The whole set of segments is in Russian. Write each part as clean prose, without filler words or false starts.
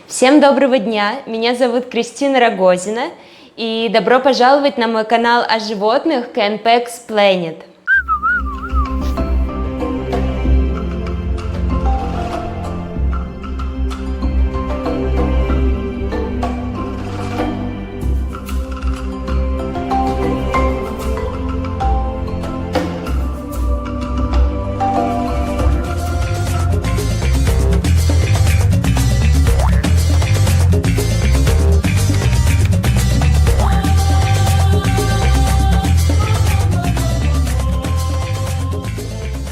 Всем доброго дня! Меня зовут Кристина Рогозина, и добро пожаловать на мой канал о животных KNP Explained.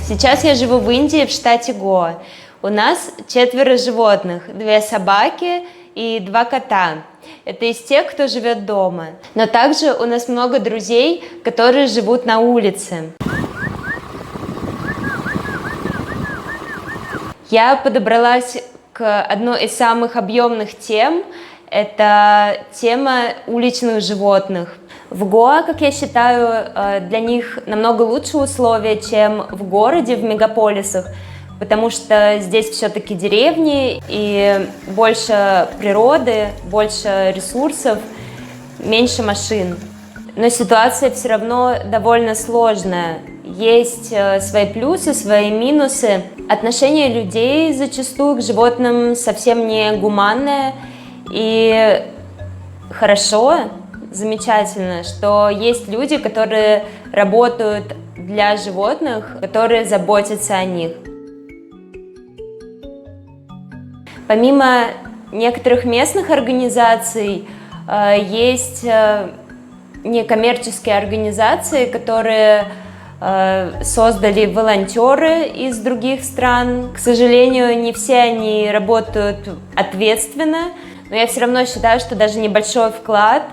Сейчас я живу в Индии, в штате Гоа. У нас 4 животных, 2 собаки и 2 кота. Это из тех, кто живет дома. Но также у нас много друзей, которые живут на улице. Я подобралась к одной из самых объемных тем. Это тема уличных животных. В Гоа, как я считаю, для них намного лучше условия, чем в городе, в мегаполисах, потому что здесь все-таки деревни и больше природы, больше ресурсов, меньше машин. Но ситуация все равно довольно сложная. Есть свои плюсы, свои минусы. Отношение людей зачастую к животным совсем не гуманное. И хорошо, замечательно, что есть люди, которые работают для животных, которые заботятся о них. Помимо некоторых местных организаций, есть некоммерческие организации, которые создали волонтеры из других стран. К сожалению, не все они работают ответственно, но я все равно считаю, что даже небольшой вклад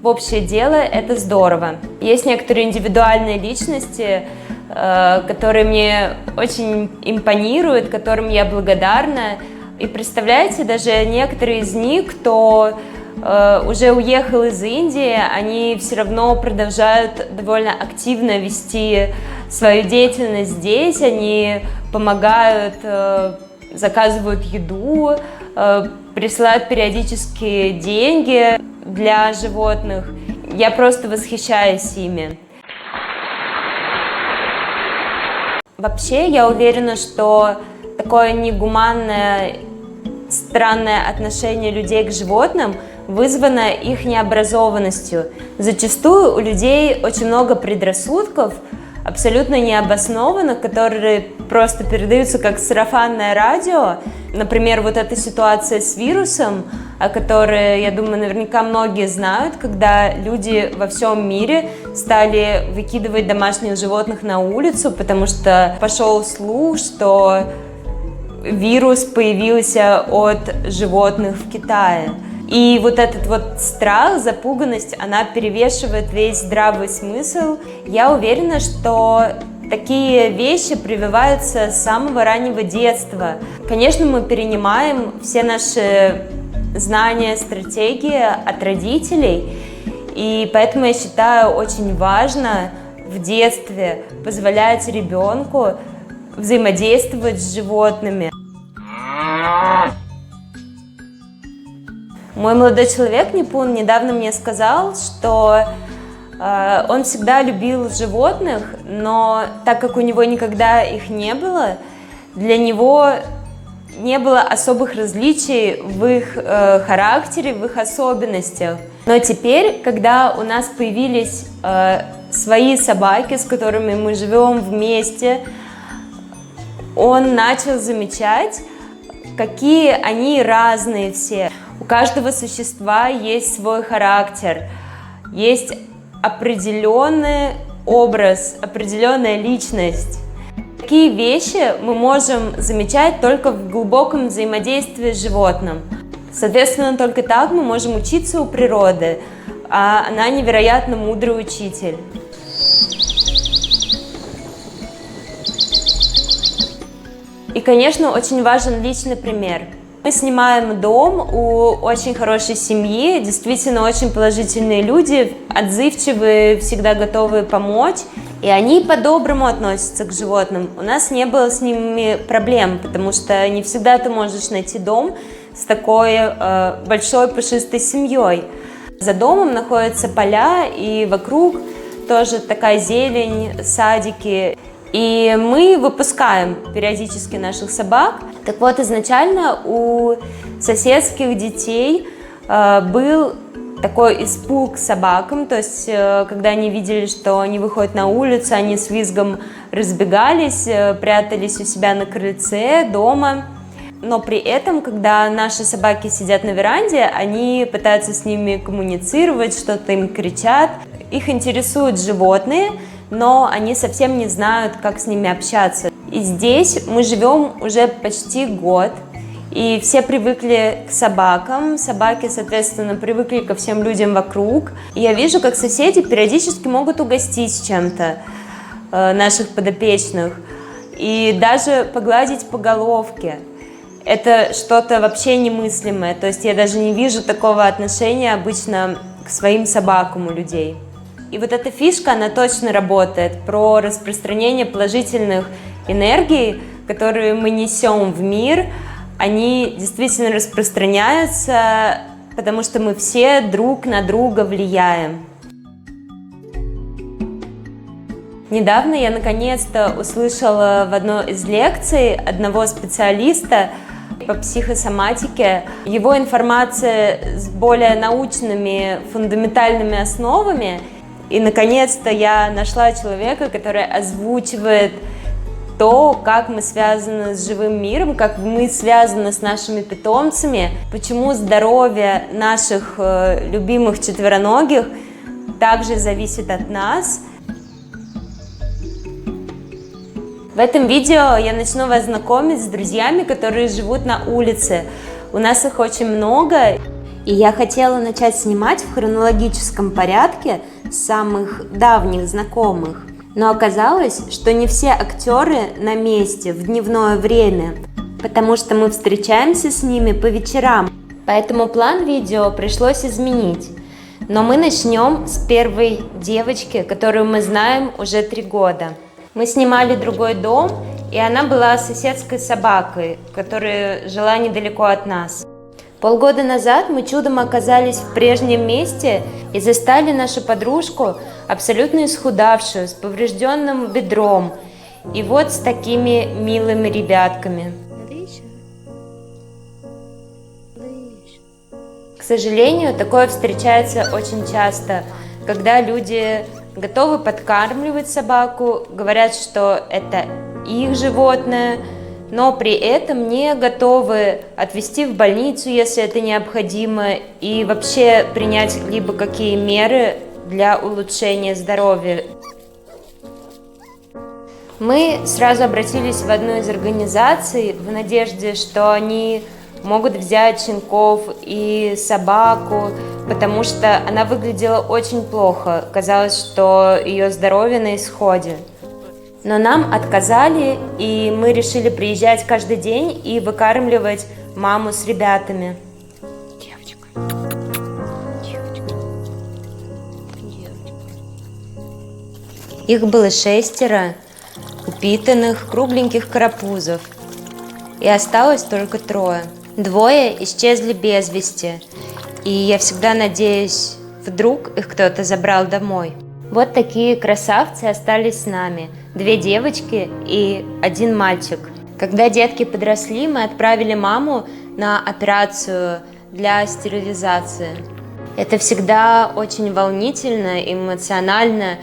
в общее дело – это здорово. Есть некоторые индивидуальные личности, которые мне очень импонируют, которым я благодарна. И представляете, даже некоторые из них, кто уже уехал из Индии, они все равно продолжают довольно активно вести свою деятельность здесь. Они помогают, заказывают еду, присылают периодически деньги для животных. Я просто восхищаюсь ими. Вообще, я уверена, что такое негуманное, странное отношение людей к животным вызвано их необразованностью. Зачастую у людей очень много предрассудков, абсолютно необоснованных, которые просто передаются как сарафанное радио. Например, вот эта ситуация с вирусом, о которой, я думаю, наверняка многие знают, когда люди во всем мире стали выкидывать домашних животных на улицу, потому что пошел слух, что вирус появился от животных в Китае. И вот этот вот страх, запуганность, она перевешивает весь здравый смысл. Я уверена, что такие вещи прививаются с самого раннего детства. Конечно, мы перенимаем все наши знания, стратегии от родителей, и поэтому я считаю очень важно в детстве позволять ребенку взаимодействовать с животными. Мой молодой человек, Нипун, недавно мне сказал, что он всегда любил животных, но так как у него никогда их не было, для него не было особых различий в их характере, в их особенностях. Но теперь, когда у нас появились свои собаки, с которыми мы живем вместе, он начал замечать, какие они разные все. У каждого существа есть свой характер, есть определенный образ, определенная личность. Такие вещи мы можем замечать только в глубоком взаимодействии с животным. Соответственно, только так мы можем учиться у природы, а она невероятно мудрый учитель. И, конечно, очень важен личный пример. Мы снимаем дом у очень хорошей семьи, действительно очень положительные люди, отзывчивые, всегда готовые помочь. И они по-доброму относятся к животным. У нас не было с ними проблем, потому что не всегда ты можешь найти дом, с такой большой пушистой семьей. За домом находятся поля, и вокруг тоже такая зелень, садики. И мы выпускаем периодически наших собак. Так вот, изначально у соседских детей был такой испуг собакам, то есть когда они видели, что они выходят на улицу, они с визгом разбегались, прятались у себя на крыльце дома. Но при этом, когда наши собаки сидят на веранде, они пытаются с ними коммуницировать, что-то им кричат. Их интересуют животные, но они совсем не знают, как с ними общаться. И здесь мы живем уже почти год, и все привыкли к собакам, собаки, соответственно, привыкли ко всем людям вокруг. И я вижу, как соседи периодически могут угостить чем-то наших подопечных и даже погладить по головке. Это что-то вообще немыслимое, то есть я даже не вижу такого отношения обычно к своим собакам у людей. И вот эта фишка, она точно работает про распространение положительных энергий, которые мы несем в мир. Они действительно распространяются, потому что мы все друг на друга влияем. Недавно я наконец-то услышала в одной из лекций одного специалиста по психосоматике. Его информация с более научными, фундаментальными основами. И наконец-то я нашла человека, который озвучивает то, как мы связаны с живым миром, как мы связаны с нашими питомцами, почему здоровье наших любимых четвероногих также зависит от нас. В этом видео я начну вас знакомить с друзьями, которые живут на улице. У нас их очень много, и я хотела начать снимать в хронологическом порядке с самых давних знакомых. Но оказалось, что не все актеры на месте в дневное время, потому что мы встречаемся с ними по вечерам. Поэтому план видео пришлось изменить. Но мы начнем с первой девочки, которую мы знаем уже 3 года. Мы снимали другой дом, и она была соседской собакой, которая жила недалеко от нас. Полгода назад мы чудом оказались в прежнем месте и застали нашу подружку, абсолютно исхудавшую, с поврежденным бедром, и вот с такими милыми ребятками. К сожалению, такое встречается очень часто, когда люди готовы подкармливать собаку, говорят, что это их животное, но при этом не готовы отвезти в больницу, если это необходимо, и вообще принять либо какие меры для улучшения здоровья. Мы сразу обратились в одну из организаций в надежде, что они могут взять щенков и собаку, потому что она выглядела очень плохо. Казалось, что ее здоровье на исходе. Но нам отказали, и мы решили приезжать каждый день и выкармливать маму с ребятами. Девочка. Их было 6, упитанных, кругленьких карапузов. И осталось только 3. 2 исчезли без вести. И я всегда надеюсь, вдруг их кто-то забрал домой. Вот такие красавцы остались с нами. 2 девочки и 1 мальчик. Когда детки подросли, мы отправили маму на операцию для стерилизации. Это всегда очень волнительно, эмоционально,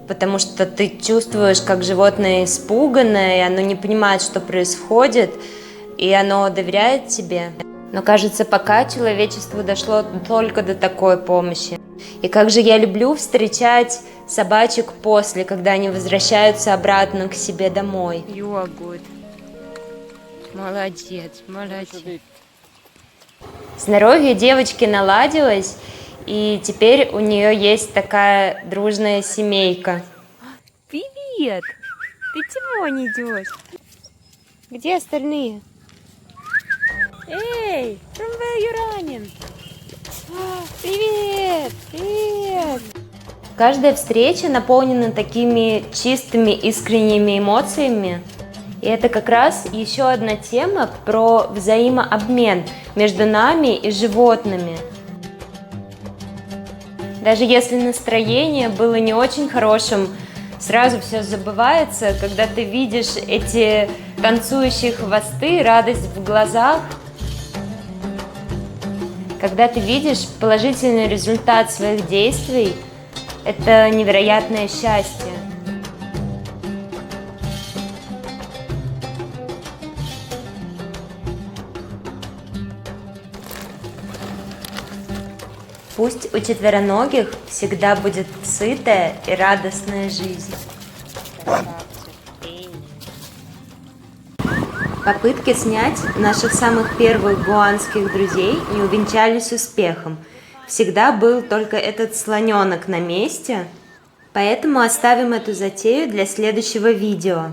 потому что ты чувствуешь, как животное испуганное, и оно не понимает, что происходит, и оно доверяет тебе. Но кажется, пока человечество дошло только до такой помощи. И как же я люблю встречать собачек после, когда они возвращаются обратно к себе домой. You are good. Молодец, молодец. Здоровье девочки наладилось, и теперь у нее есть такая дружная семейка. Привет! Ты чего не идешь? Где остальные? Эй, from where you running? Привет! Привет! Каждая встреча наполнена такими чистыми, искренними эмоциями. И это как раз еще одна тема про взаимообмен. между нами и животными. Даже если настроение было не очень хорошим, сразу все забывается, когда ты видишь эти танцующие хвосты, радость в глазах. Когда ты видишь положительный результат своих действий, это невероятное счастье. Пусть у четвероногих всегда будет сытая и радостная жизнь. Попытки снять наших самых первых гуанских друзей не увенчались успехом. Всегда был только этот слоненок на месте, поэтому оставим эту затею для следующего видео.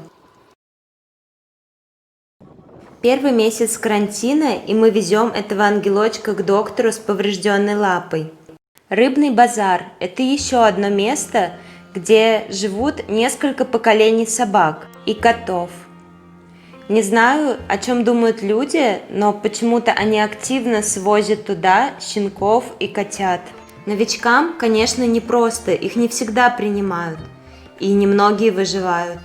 Первый месяц карантина, и мы везем этого ангелочка к доктору с поврежденной лапой. Рыбный базар – это еще одно место, где живут несколько поколений собак и котов. Не знаю, о чем думают люди, но почему-то они активно свозят туда щенков и котят. Новичкам, конечно, непросто, их не всегда принимают, и немногие выживают.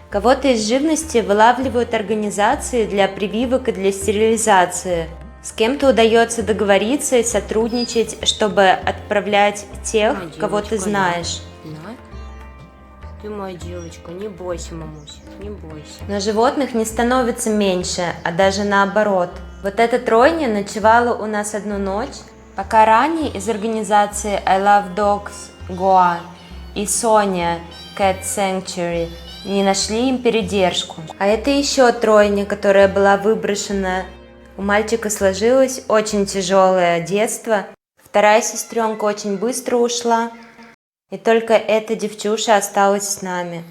Кого-то из живности вылавливают организации для прививок и для стерилизации. С кем-то удается договориться и сотрудничать, чтобы отправлять тех, кого ты знаешь. Ты моя девочка, не бойся, мамуся, не бойся. Но животных не становится меньше, а даже наоборот. Вот эта тройня ночевала у нас одну ночь, пока Рани из организации I Love Dogs Goa и Соня Cat Sanctuary не нашли им передержку. А это еще тройня, которая была выброшена. У мальчика сложилось очень тяжелое детство. Вторая сестренка очень быстро ушла. И только эта девчуша осталась с нами.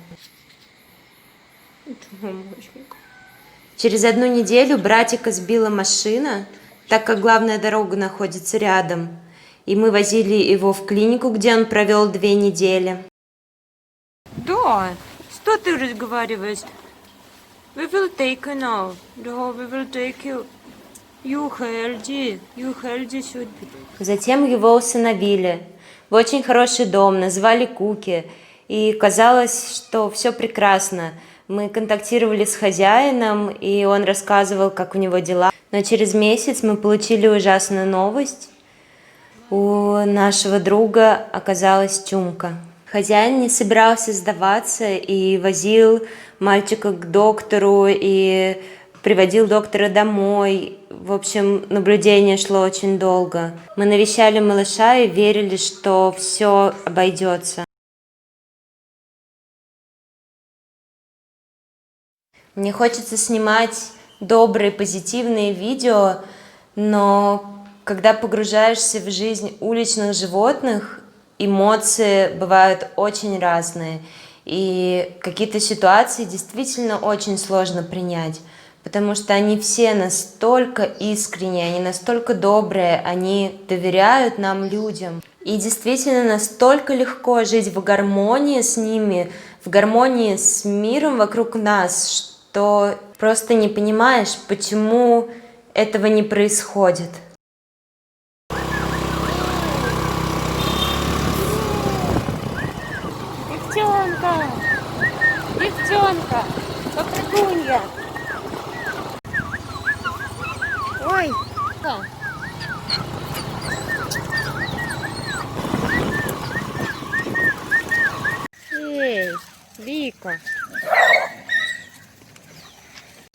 Через 1 неделю братика сбила машина, так как главная дорога находится рядом. И мы возили его в клинику, где он провел 2 недели. Да, что ты разговариваешь? We will take you now. Да, we will take you. You healthy should be. Затем его усыновили в очень хороший дом, назвали Куки, и казалось, что все прекрасно. Мы контактировали с хозяином, и он рассказывал, как у него дела. Но через месяц мы получили ужасную новость. У нашего друга оказалась чумка. Хозяин не собирался сдаваться и возил мальчика к доктору, и приводил доктора домой. В общем, наблюдение шло очень долго. Мы навещали малыша и верили, что все обойдется. Мне хочется снимать добрые, позитивные видео, но когда погружаешься в жизнь уличных животных, эмоции бывают очень разные. И какие-то ситуации действительно очень сложно принять. Потому что они все настолько искренние, они настолько добрые, они доверяют нам, людям. И действительно настолько легко жить в гармонии с ними, в гармонии с миром вокруг нас, что просто не понимаешь, почему этого не происходит. Девчонка! Девчонка! Попрыгунья! Ой! Да. Эй, Вика!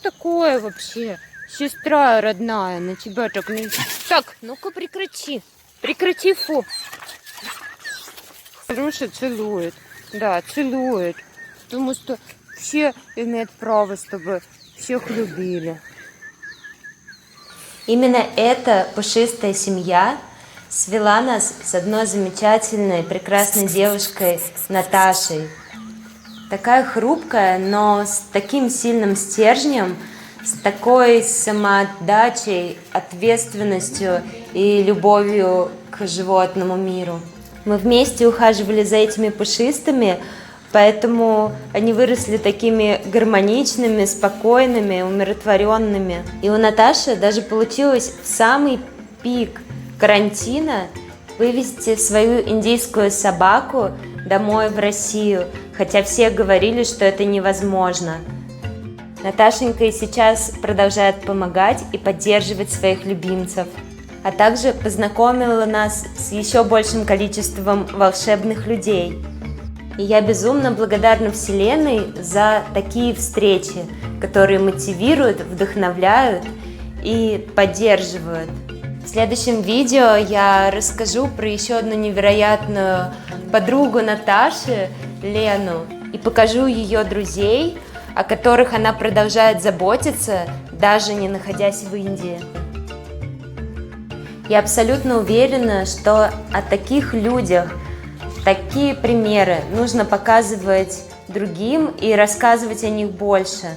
Что такое вообще? Сестра родная, на тебя так не... Так, ну-ка прекрати. Прекрати, фу. Руша целует. Да, целует. Потому что все имеют право, чтобы всех любили. Именно эта пушистая семья свела нас с одной замечательной, прекрасной девушкой Наташей. Такая хрупкая, но с таким сильным стержнем, с такой самоотдачей, ответственностью и любовью к животному миру. Мы вместе ухаживали за этими пушистыми Поэтому они выросли такими гармоничными, спокойными, умиротворенными. И у Наташи даже получилось в самый пик карантина вывести свою индийскую собаку домой в Россию, хотя все говорили, что это невозможно. Наташенька и сейчас продолжает помогать и поддерживать своих любимцев, а также познакомила нас с еще большим количеством волшебных людей. И я безумно благодарна Вселенной за такие встречи, которые мотивируют, вдохновляют и поддерживают. В следующем видео я расскажу про еще одну невероятную подругу Наташи, Лену, и покажу ее друзей, о которых она продолжает заботиться, даже не находясь в Индии. Я абсолютно уверена, что о таких людях, такие примеры нужно показывать другим и рассказывать о них больше.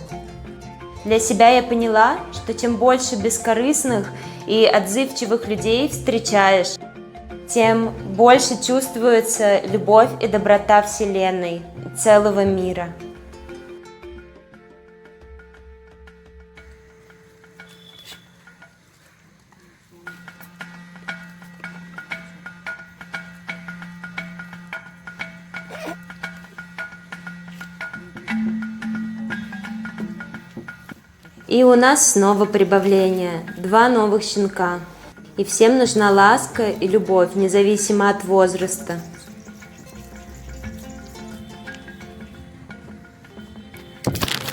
Для себя я поняла, что чем больше бескорыстных и отзывчивых людей встречаешь, тем больше чувствуется любовь и доброта Вселенной, целого мира. И у нас снова прибавление, 2 новых щенка. И всем нужна ласка и любовь, независимо от возраста.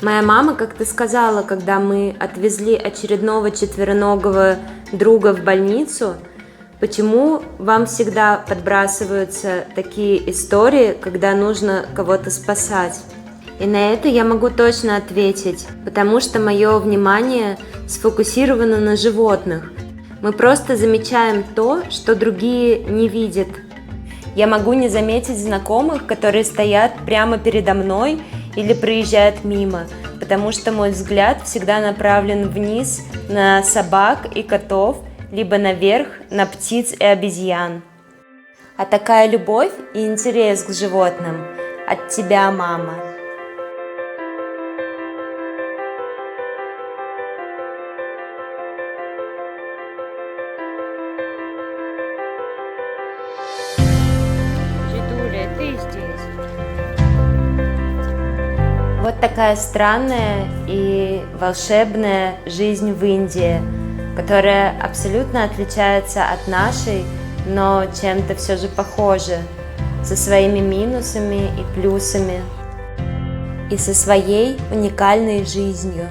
Моя мама как-то сказала, когда мы отвезли очередного четвероногого друга в больницу, почему вам всегда подбрасываются такие истории, когда нужно кого-то спасать. И на это я могу точно ответить, потому что мое внимание сфокусировано на животных. Мы просто замечаем то, что другие не видят. Я могу не заметить знакомых, которые стоят прямо передо мной или проезжают мимо, потому что мой взгляд всегда направлен вниз на собак и котов, либо наверх на птиц и обезьян. А такая любовь и интерес к животным от тебя, мама. Вот такая странная и волшебная жизнь в Индии, которая абсолютно отличается от нашей, но чем-то все же похожа, со своими минусами и плюсами, и со своей уникальной жизнью.